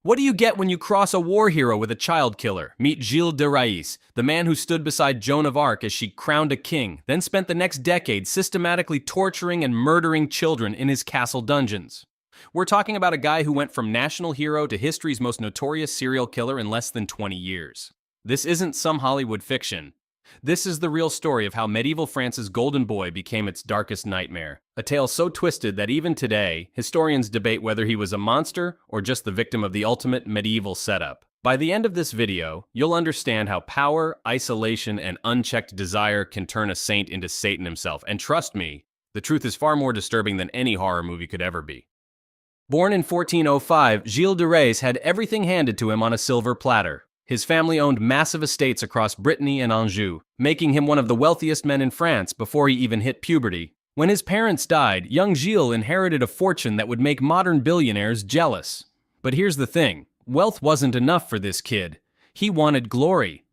What do you get when you cross a war hero with a child killer? Meet Gilles de Rais, the man who stood beside Joan of Arc as she crowned a king, then spent the next decade systematically torturing and murdering children in his castle dungeons. We're talking about a guy who went from national hero to history's most notorious serial killer in less than 20 years. This isn't some Hollywood fiction. This is the real story of how medieval France's golden boy became its darkest nightmare. A tale so twisted that even today, historians debate whether he was a monster or just the victim of the ultimate medieval setup. By the end of this video, you'll understand how power, isolation, and unchecked desire can turn a saint into Satan himself. And trust me, the truth is far more disturbing than any horror movie could ever be. Born in 1405, Gilles de Rais had everything handed to him on a silver platter. His family owned massive estates across Brittany and Anjou, making him one of the wealthiest men in France before he even hit puberty. When his parents died, young Gilles inherited a fortune that would make modern billionaires jealous. But here's the thing, wealth wasn't enough for this kid. He wanted glory.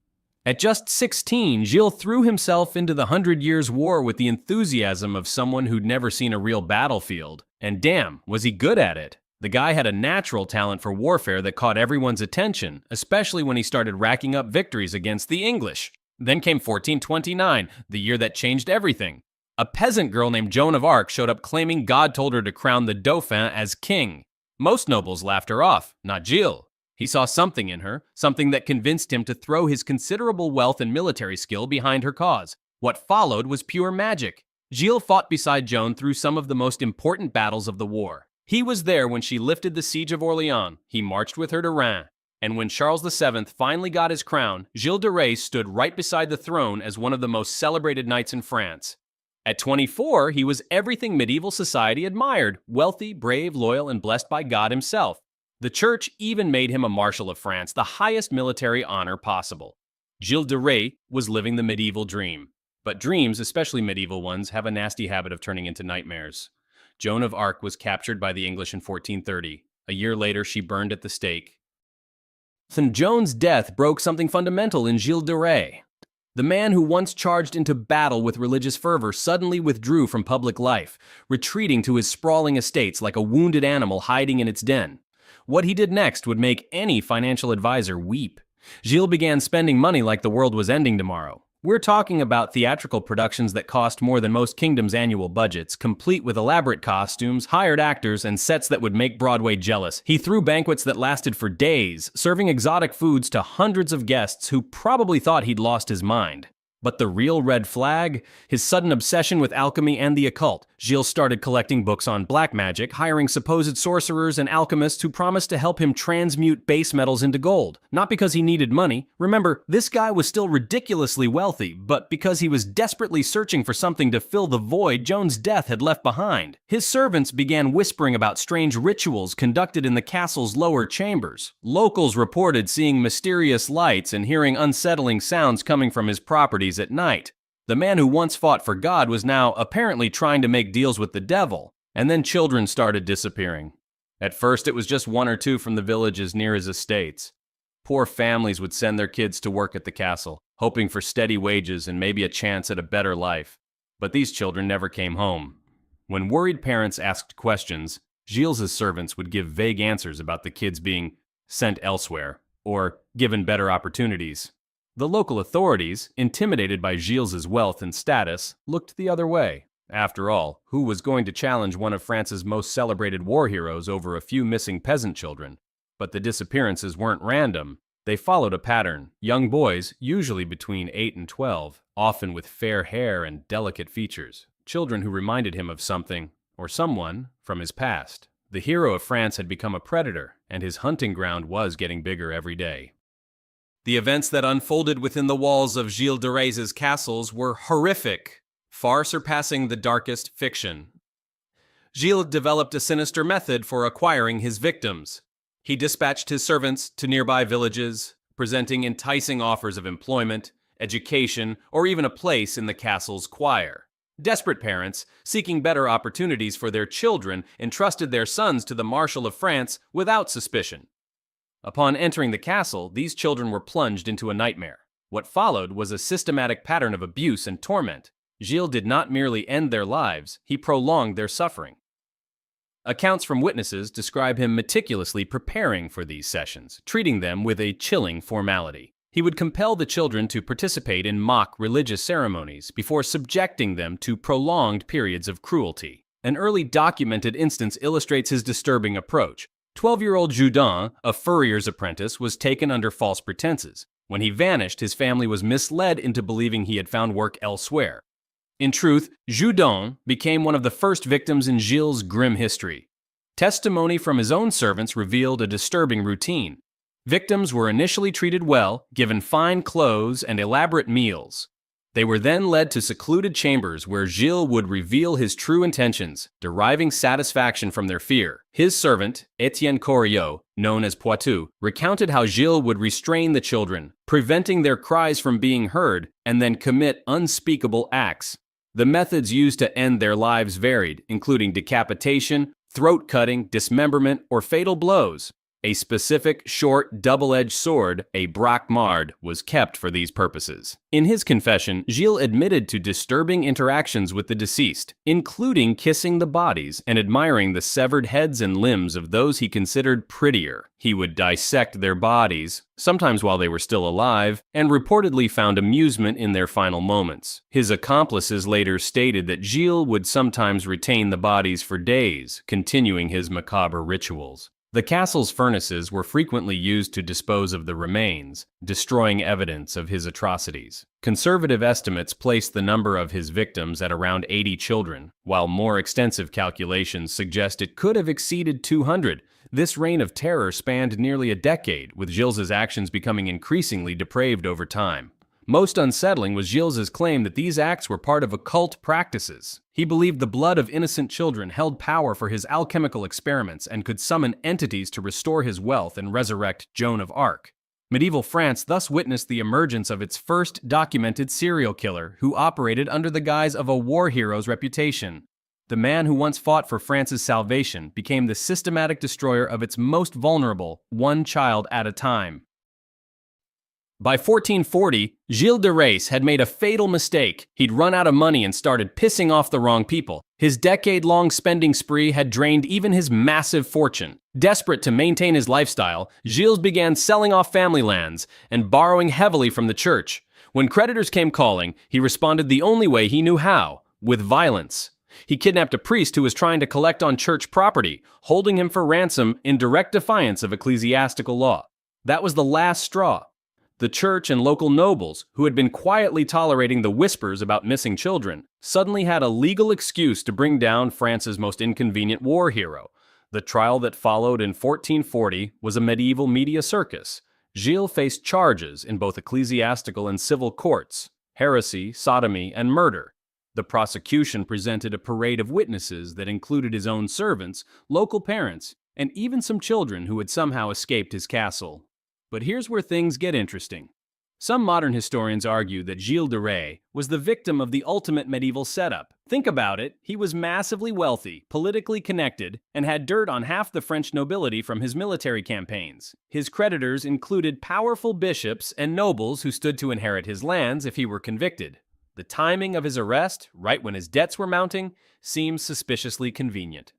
At just 16, Gilles threw himself into the 100 Years' War with the enthusiasm of someone who'd never seen a real battlefield. And damn, was he good at it. The guy had a natural talent for warfare that caught everyone's attention, especially when he started racking up victories against the English. Then came 1429, the year that changed everything. A peasant girl named Joan of Arc showed up claiming God told her to crown the Dauphin as king. Most nobles laughed her off, not Gilles. He saw something in her, something that convinced him to throw his considerable wealth and military skill behind her cause. What followed was pure magic. Gilles fought beside Joan through some of the most important battles of the war. He was there when she lifted the siege of Orleans, he marched with her to Reims, and when Charles VII finally got his crown, Gilles de Rais stood right beside the throne as one of the most celebrated knights in France. At 24, he was everything medieval society admired, wealthy, brave, loyal, and blessed by God himself. The church even made him a Marshal of France, the highest military honor possible. Gilles de Rais was living the medieval dream. But dreams, especially medieval ones, have a nasty habit of turning into nightmares. Joan of Arc was captured by the English in 1430. A year later, she burned at the stake. Joan's death broke something fundamental in Gilles de Rais. The man who once charged into battle with religious fervor suddenly withdrew from public life, retreating to his sprawling estates like a wounded animal hiding in its den. What he did next would make any financial advisor weep. Gilles began spending money like the world was ending tomorrow. We're talking about theatrical productions that cost more than most kingdoms' annual budgets, complete with elaborate costumes, hired actors, and sets that would make Broadway jealous. He threw banquets that lasted for days, serving exotic foods to hundreds of guests who probably thought he'd lost his mind. But the real red flag? His sudden obsession with alchemy and the occult. Gilles started collecting books on black magic, hiring supposed sorcerers and alchemists who promised to help him transmute base metals into gold. Not because he needed money. Remember, this guy was still ridiculously wealthy, but because he was desperately searching for something to fill the void Joan's death had left behind. His servants began whispering about strange rituals conducted in the castle's lower chambers. Locals reported seeing mysterious lights and hearing unsettling sounds coming from his properties at night. The man who once fought for God was now apparently trying to make deals with the devil, and then children started disappearing. At first, it was just one or two from the villages near his estates. Poor families would send their kids to work at the castle, hoping for steady wages and maybe a chance at a better life. But these children never came home. When worried parents asked questions, Gilles' servants would give vague answers about the kids being sent elsewhere or given better opportunities. The local authorities, intimidated by Gilles' wealth and status, looked the other way. After all, who was going to challenge one of France's most celebrated war heroes over a few missing peasant children? But the disappearances weren't random. They followed a pattern. Young boys, usually between 8 and 12, often with fair hair and delicate features. Children who reminded him of something, or someone, from his past. The hero of France had become a predator, and his hunting ground was getting bigger every day. The events that unfolded within the walls of Gilles de Rais' castles were horrific, far surpassing the darkest fiction. Gilles developed a sinister method for acquiring his victims. He dispatched his servants to nearby villages, presenting enticing offers of employment, education, or even a place in the castle's choir. Desperate parents, seeking better opportunities for their children, entrusted their sons to the Marshal of France without suspicion. Upon entering the castle, these children were plunged into a nightmare. What followed was a systematic pattern of abuse and torment. Gilles did not merely end their lives, he prolonged their suffering. Accounts from witnesses describe him meticulously preparing for these sessions, treating them with a chilling formality. He would compel the children to participate in mock religious ceremonies before subjecting them to prolonged periods of cruelty. An early documented instance illustrates his disturbing approach. 12-year-old Joudin, a furrier's apprentice, was taken under false pretenses. When he vanished, his family was misled into believing he had found work elsewhere. In truth, Joudin became one of the first victims in Gilles' grim history. Testimony from his own servants revealed a disturbing routine. Victims were initially treated well, given fine clothes and elaborate meals. They were then led to secluded chambers where Gilles would reveal his true intentions, deriving satisfaction from their fear. His servant, Etienne Corriot, known as Poitou, recounted how Gilles would restrain the children, preventing their cries from being heard, and then commit unspeakable acts. The methods used to end their lives varied, including decapitation, throat cutting, dismemberment, or fatal blows. A specific, short, double-edged sword, a braquemard, was kept for these purposes. In his confession, Gilles admitted to disturbing interactions with the deceased, including kissing the bodies and admiring the severed heads and limbs of those he considered prettier. He would dissect their bodies, sometimes while they were still alive, and reportedly found amusement in their final moments. His accomplices later stated that Gilles would sometimes retain the bodies for days, continuing his macabre rituals. The castle's furnaces were frequently used to dispose of the remains, destroying evidence of his atrocities. Conservative estimates place the number of his victims at around 80 children, while more extensive calculations suggest it could have exceeded 200. This reign of terror spanned nearly a decade, with Gilles's actions becoming increasingly depraved over time. Most unsettling was Gilles's claim that these acts were part of occult practices. He believed the blood of innocent children held power for his alchemical experiments and could summon entities to restore his wealth and resurrect Joan of Arc. Medieval France thus witnessed the emergence of its first documented serial killer, who operated under the guise of a war hero's reputation. The man who once fought for France's salvation became the systematic destroyer of its most vulnerable, one child at a time. By 1440, Gilles de Rais had made a fatal mistake. He'd run out of money and started pissing off the wrong people. His decade-long spending spree had drained even his massive fortune. Desperate to maintain his lifestyle, Gilles began selling off family lands and borrowing heavily from the church. When creditors came calling, he responded the only way he knew how, with violence. He kidnapped a priest who was trying to collect on church property, holding him for ransom in direct defiance of ecclesiastical law. That was the last straw. The church and local nobles, who had been quietly tolerating the whispers about missing children, suddenly had a legal excuse to bring down France's most inconvenient war hero. The trial that followed in 1440 was a medieval media circus. Gilles faced charges in both ecclesiastical and civil courts: heresy, sodomy, and murder. The prosecution presented a parade of witnesses that included his own servants, local parents, and even some children who had somehow escaped his castle. But here's where things get interesting. Some modern historians argue that Gilles de Rais was the victim of the ultimate medieval setup. Think about it, he was massively wealthy, politically connected, and had dirt on half the French nobility from his military campaigns. His creditors included powerful bishops and nobles who stood to inherit his lands if he were convicted. The timing of his arrest, right when his debts were mounting, seems suspiciously convenient.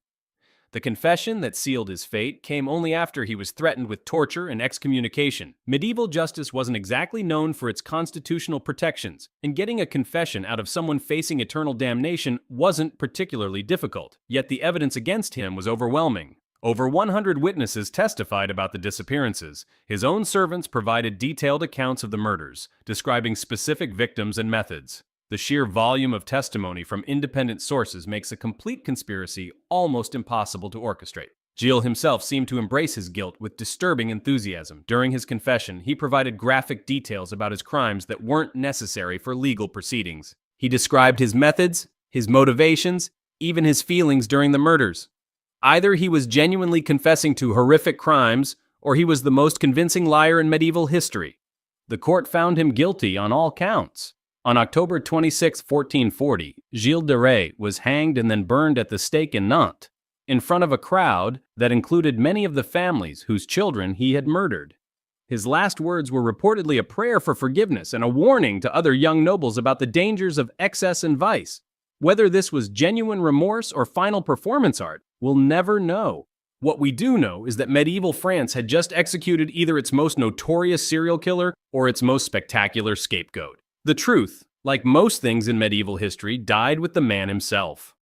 The confession that sealed his fate came only after he was threatened with torture and excommunication. Medieval justice wasn't exactly known for its constitutional protections, and getting a confession out of someone facing eternal damnation wasn't particularly difficult. Yet the evidence against him was overwhelming. Over 100 witnesses testified about the disappearances. His own servants provided detailed accounts of the murders, describing specific victims and methods. The sheer volume of testimony from independent sources makes a complete conspiracy almost impossible to orchestrate. Gilles himself seemed to embrace his guilt with disturbing enthusiasm. During his confession, he provided graphic details about his crimes that weren't necessary for legal proceedings. He described his methods, his motivations, even his feelings during the murders. Either he was genuinely confessing to horrific crimes, or he was the most convincing liar in medieval history. The court found him guilty on all counts. On October 26, 1440, Gilles de Rais was hanged and then burned at the stake in Nantes, in front of a crowd that included many of the families whose children he had murdered. His last words were reportedly a prayer for forgiveness and a warning to other young nobles about the dangers of excess and vice. Whether this was genuine remorse or final performance art, We'll never know. What we do know is that medieval France had just executed either its most notorious serial killer or its most spectacular scapegoat. The truth, like most things in medieval history, died with the man himself.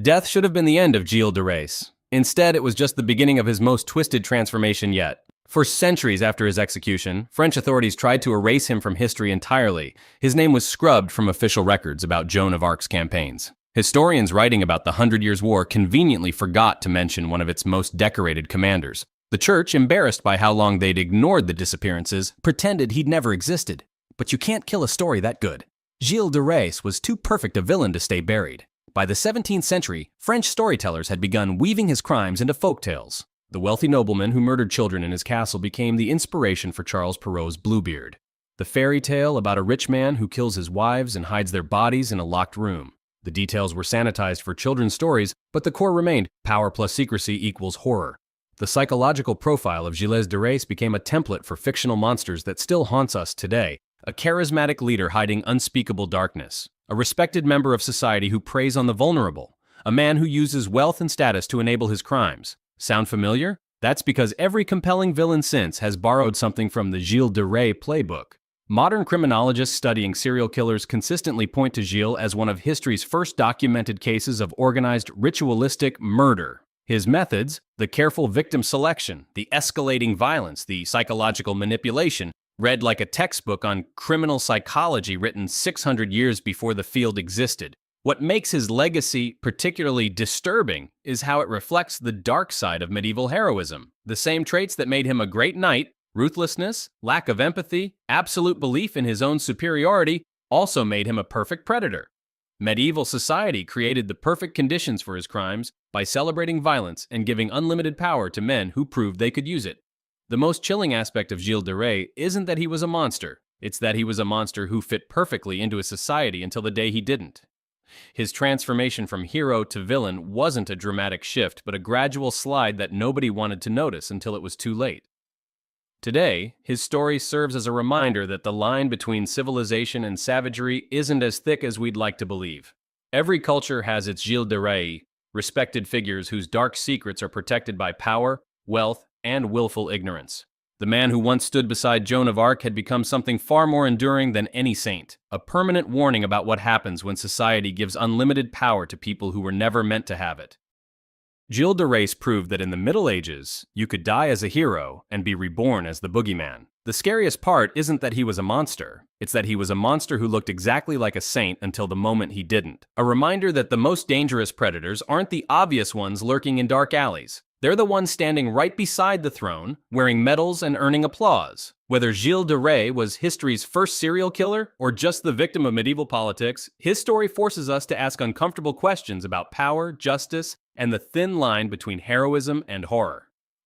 Death should have been the end of Gilles de Rais. Instead, it was just the beginning of his most twisted transformation yet. For centuries after his execution, French authorities tried to erase him from history entirely. His name was scrubbed from official records about Joan of Arc's campaigns. Historians writing about the 100 Years' War conveniently forgot to mention one of its most decorated commanders. The church, embarrassed by how long they'd ignored the disappearances, pretended he'd never existed. But you can't kill a story that good. Gilles de Rais was too perfect a villain to stay buried. By the 17th century, French storytellers had begun weaving his crimes into folktales. The wealthy nobleman who murdered children in his castle became the inspiration for Charles Perrault's Bluebeard, the fairy tale about a rich man who kills his wives and hides their bodies in a locked room. The details were sanitized for children's stories, but the core remained: power plus secrecy equals horror. The psychological profile of Gilles de Rais became a template for fictional monsters that still haunts us today: a charismatic leader hiding unspeakable darkness, a respected member of society who preys on the vulnerable, a man who uses wealth and status to enable his crimes. Sound familiar? That's because every compelling villain since has borrowed something from the Gilles de Rais playbook. Modern criminologists studying serial killers consistently point to Gilles as one of history's first documented cases of organized ritualistic murder. His methods, the careful victim selection, the escalating violence, the psychological manipulation, read like a textbook on criminal psychology written 600 years before the field existed. What makes his legacy particularly disturbing is how it reflects the dark side of medieval heroism. The same traits that made him a great knight, ruthlessness, lack of empathy, absolute belief in his own superiority, also made him a perfect predator. Medieval society created the perfect conditions for his crimes by celebrating violence and giving unlimited power to men who proved they could use it. The most chilling aspect of Gilles de Rais isn't that he was a monster, it's that he was a monster who fit perfectly into a society until the day he didn't. His transformation from hero to villain wasn't a dramatic shift, but a gradual slide that nobody wanted to notice until it was too late. Today, his story serves as a reminder that the line between civilization and savagery isn't as thick as we'd like to believe. Every culture has its Gilles de Rais, respected figures whose dark secrets are protected by power, wealth, and willful ignorance. The man who once stood beside Joan of Arc had become something far more enduring than any saint, a permanent warning about what happens when society gives unlimited power to people who were never meant to have it. Gilles de Rais proved that in the Middle Ages, you could die as a hero and be reborn as the boogeyman. The scariest part isn't that he was a monster, it's that he was a monster who looked exactly like a saint until the moment he didn't. A reminder that the most dangerous predators aren't the obvious ones lurking in dark alleys. They're the ones standing right beside the throne, wearing medals and earning applause. Whether Gilles de Rais was history's first serial killer or just the victim of medieval politics, his story forces us to ask uncomfortable questions about power, justice, and the thin line between heroism and horror.